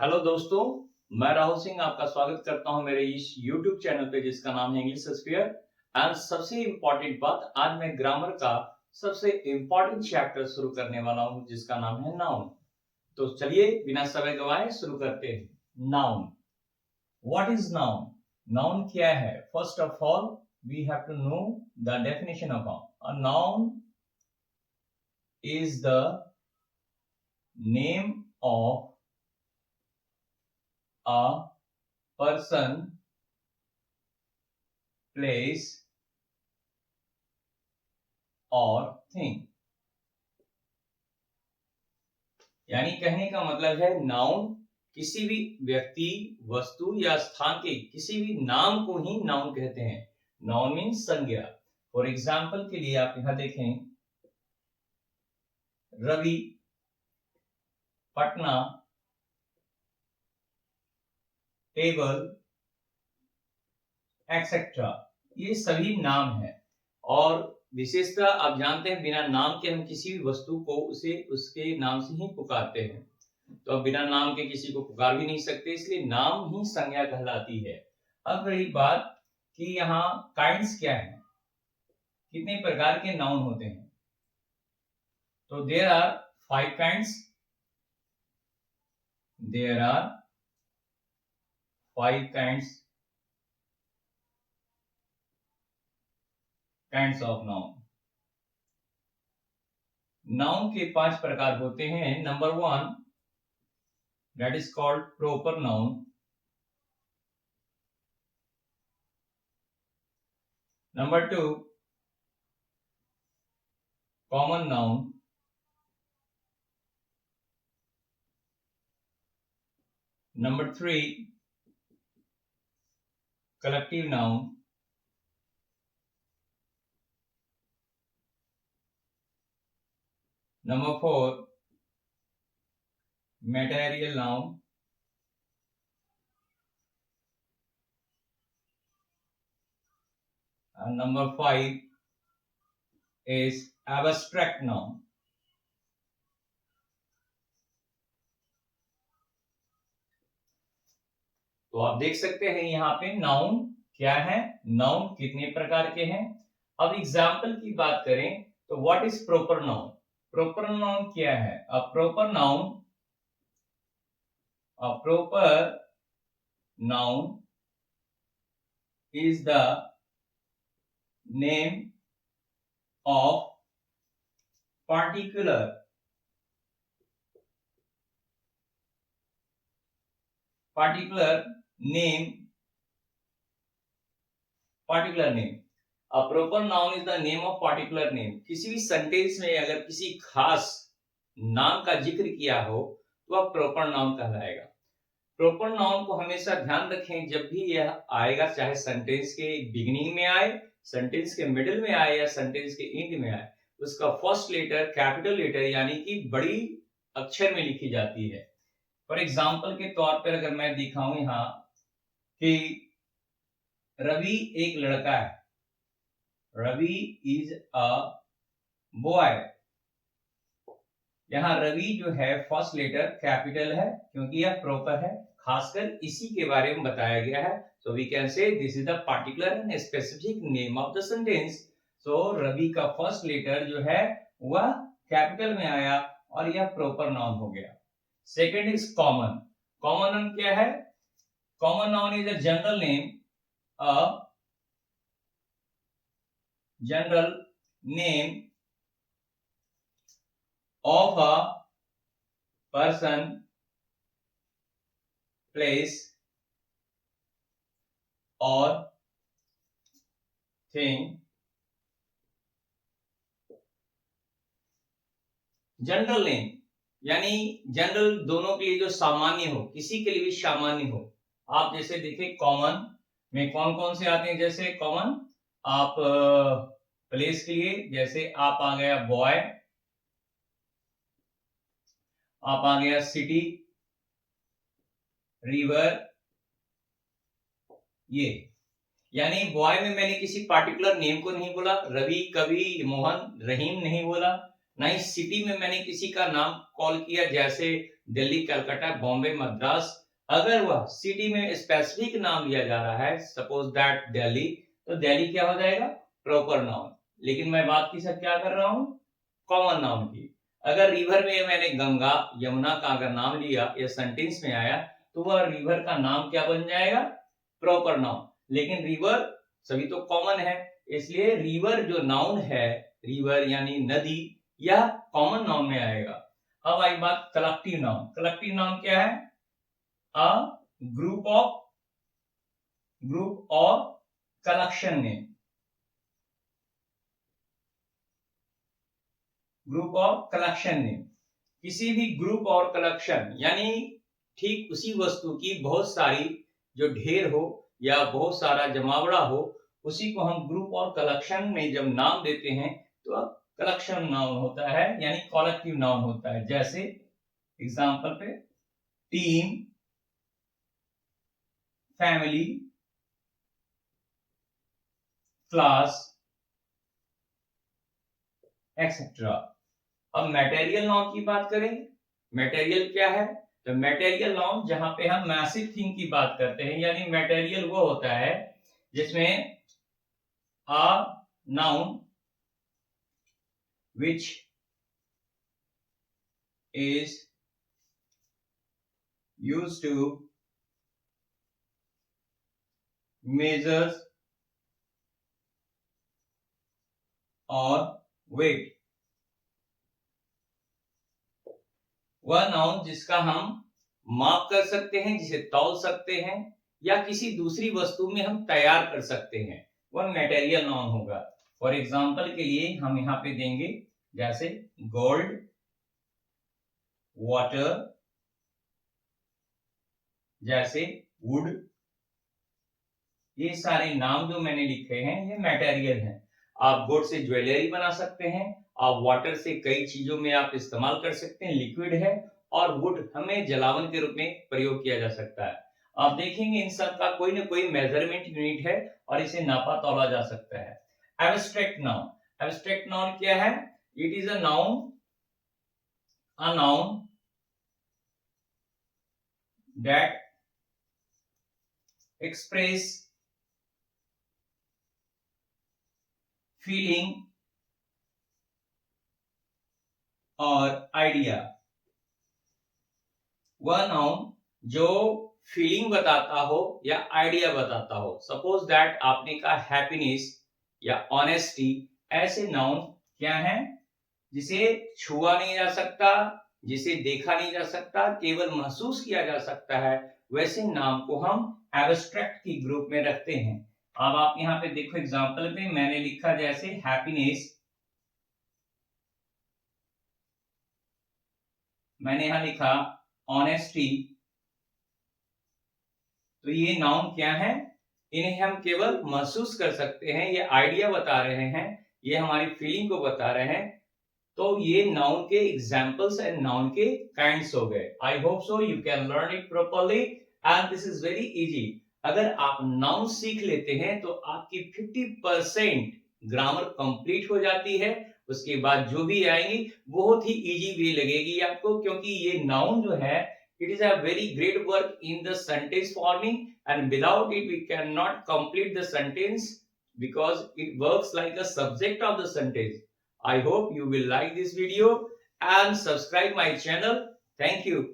Hello दोस्तों, मैं राहुल सिंह आपका स्वागत करता हूं मेरे इस YouTube चैनल पे जिसका नाम है इंग्लिश स्फीयर। एंड सबसे इम्पोर्टेंट बात, आज मैं ग्रामर का सबसे इम्पोर्टेंट चैप्टर शुरू करने वाला हूं जिसका नाम है नाउन। तो चलिए बिना समय गवाए शुरू करते हैं। Noun, what is noun? Noun क्या है? First of all we have to know the definition of noun. A noun is the name of a person, place और thing। यानी कहने का मतलब है नाउन किसी भी व्यक्ति, वस्तु या स्थान के किसी भी नाम को ही नाउन कहते हैं। नाउन मीन्स संज्ञा। फॉर एग्जाम्पल के लिए आप यहां देखें, रवि, पटना, टेबल, एक्सेट्रा, ये सभी नाम है। और विशेषता आप जानते हैं, बिना नाम के हम किसी भी वस्तु को उसे उसके नाम से ही पुकारते हैं। तो अब बिना नाम के किसी को पुकार भी नहीं सकते, इसलिए नाम ही संज्ञा कहलाती है। अब रही बात कि यहाँ काइंड्स क्या है, कितने प्रकार के नाउन होते हैं। तो there are 5 kinds. There are 5 kinds of noun. Noun के 5 प्रकार होते हैं। Number 1, that is called proper noun. Number 2, common noun. Number 3, collective noun. Number 4, material noun. And number 5 is abstract noun. तो आप देख सकते हैं यहाँ पे नाउन क्या है, नाउन कितने प्रकार के हैं। अब एग्जाम्पल की बात करें तो what is proper noun? Proper noun क्या है? A proper noun is the name of particular name. A proper noun is the name of particular name. किसी भी सेंटेंस में अगर किसी खास नाम का जिक्र किया हो तो वह प्रॉपर नाउन कहलाएगा। प्रॉपर नाउन को हमेशा ध्यान रखें, जब भी यह आएगा, चाहे सेंटेंस के बिगिनिंग में आए, सेंटेंस के मिडिल में आए या सेंटेंस के एंड में आए, उसका फर्स्ट लेटर कैपिटल लेटर यानी कि बड़ी अक्षर में लिखी जाती है। फॉर एग्जाम्पल के तौर पर अगर मैं दिखाऊं यहाँ कि रवि एक लड़का है, रवि इज अ बॉय। यहाँ रवि जो है फर्स्ट लेटर कैपिटल है क्योंकि यह प्रॉपर है, खासकर इसी के बारे में बताया गया है। So we can say this is the particular and specific name of the sentence. So Ravi का फर्स्ट लेटर जो है वह कैपिटल में आया और यह प्रॉपर नाउन हो गया। Second is common. Common noun क्या है? Common noun is a general name, of a person, place or thing. General name यानी जनरल दोनों के लिए जो सामान्य हो, किसी के लिए भी सामान्य हो। आप जैसे देखें कॉमन में कौन कौन से आते हैं, जैसे कॉमन आप प्लेस के लिए, जैसे आप आ गया बॉय, आप आ गया सिटी, रिवर, ये। यानी बॉय में मैंने किसी पार्टिकुलर नेम को नहीं बोला, रवि, कवि, मोहन, रहीम नहीं बोला। ना ही सिटी में मैंने किसी का नाम कॉल किया, जैसे दिल्ली, कलकत्ता, बॉम्बे, मद्रास। अगर वह सिटी में स्पेसिफिक नाम लिया जा रहा है, सपोज दैट दिल्ली, तो दिल्ली क्या हो जाएगा? Proper noun. लेकिन मैं बात की सर क्या कर रहा हूं? कॉमन नाउन की। अगर रिवर में मैंने गंगा, यमुना का अगर नाम लिया या सेंटेंस में आया, तो वह रिवर का नाम क्या बन जाएगा? Proper noun. लेकिन रिवर सभी तो कॉमन है, इसलिए रिवर जो नाउन है, रिवर यानी नदी, यह कॉमन नाउन में आएगा। अब आई बात कलेक्टिव नाउन। कलेक्टिव नाउन क्या है? अ ग्रुप और कलेक्शन नेम। ग्रुप और कलेक्शन नेम, किसी भी ग्रुप और कलेक्शन यानी ठीक उसी वस्तु की बहुत सारी जो ढेर हो या बहुत सारा जमावड़ा हो, उसी को हम ग्रुप और कलेक्शन में जब नाम देते हैं तो अब कलेक्शन नाउन होता है, यानी कलेक्टिव नाउन होता है। जैसे एग्जांपल पे टीम, फैमिली, क्लास, एक्सेट्रा। अब मटेरियल नाउन की बात करें। मटेरियल क्या है? तो मटेरियल नाउन जहां पे हम मैसिव थिंग की बात करते हैं, यानी मटेरियल वो होता है जिसमें a noun which is used to measure or weight। वह नाउन जिसका हम माप कर सकते हैं, जिसे तौल सकते हैं, या किसी दूसरी वस्तु में हम तैयार कर सकते हैं, वह मटेरियल नाउन होगा। फॉर एग्जांपल के लिए हम यहां पे देंगे जैसे गोल्ड, वाटर, जैसे वुड। ये सारे नाम जो मैंने लिखे हैं ये मटेरियल हैं। आप गोल्ड से ज्वेलरी बना सकते हैं, आप वाटर से कई चीजों में आप इस्तेमाल कर सकते हैं, लिक्विड है। और वुड हमें जलावन के रूप में प्रयोग किया जा सकता है। आप देखेंगे इन सब का कोई ना कोई मेजरमेंट यूनिट है और इसे नापा तौला जा सकता है। Abstract noun. एब्स्ट्रैक्ट नाउन क्या है? It is a noun that express feeling और आइडिया। वह नाउन जो फीलिंग बताता हो या आइडिया बताता हो। सपोज दैट आपने कहा हैप्पीनेस या ऑनेस्टी, ऐसे नाउन क्या है? जिसे छुआ नहीं जा सकता, जिसे देखा नहीं जा सकता, केवल महसूस किया जा सकता है, वैसे नाम को हम एब्स्ट्रैक्ट की ग्रुप में रखते हैं। अब आप यहाँ पे देखो एग्जांपल पे मैंने लिखा जैसे हैप्पीनेस, मैंने यहां लिखा ऑनेस्टी। तो ये नाउन क्या है? इन्हें हम केवल महसूस कर सकते हैं, ये आइडिया बता रहे हैं, ये हमारी फीलिंग को बता रहे हैं। तो ये नाउन के एग्जांपल्स एंड नाउन के काइंड्स हो गए। I hope so you can learn it properly and this is very easy. अगर आप नाउन सीख लेते हैं तो आपकी 50% ग्रामर कंप्लीट हो जाती है। उसके बाद जो भी आएंगी बहुत ही इजी वे लगेगी आपको, क्योंकि ये नाउन जो है it is a very great work in the sentence forming, and without it we cannot complete the sentence because it works like a subject of the sentence. I hope you will like this video and subscribe my channel. Thank you.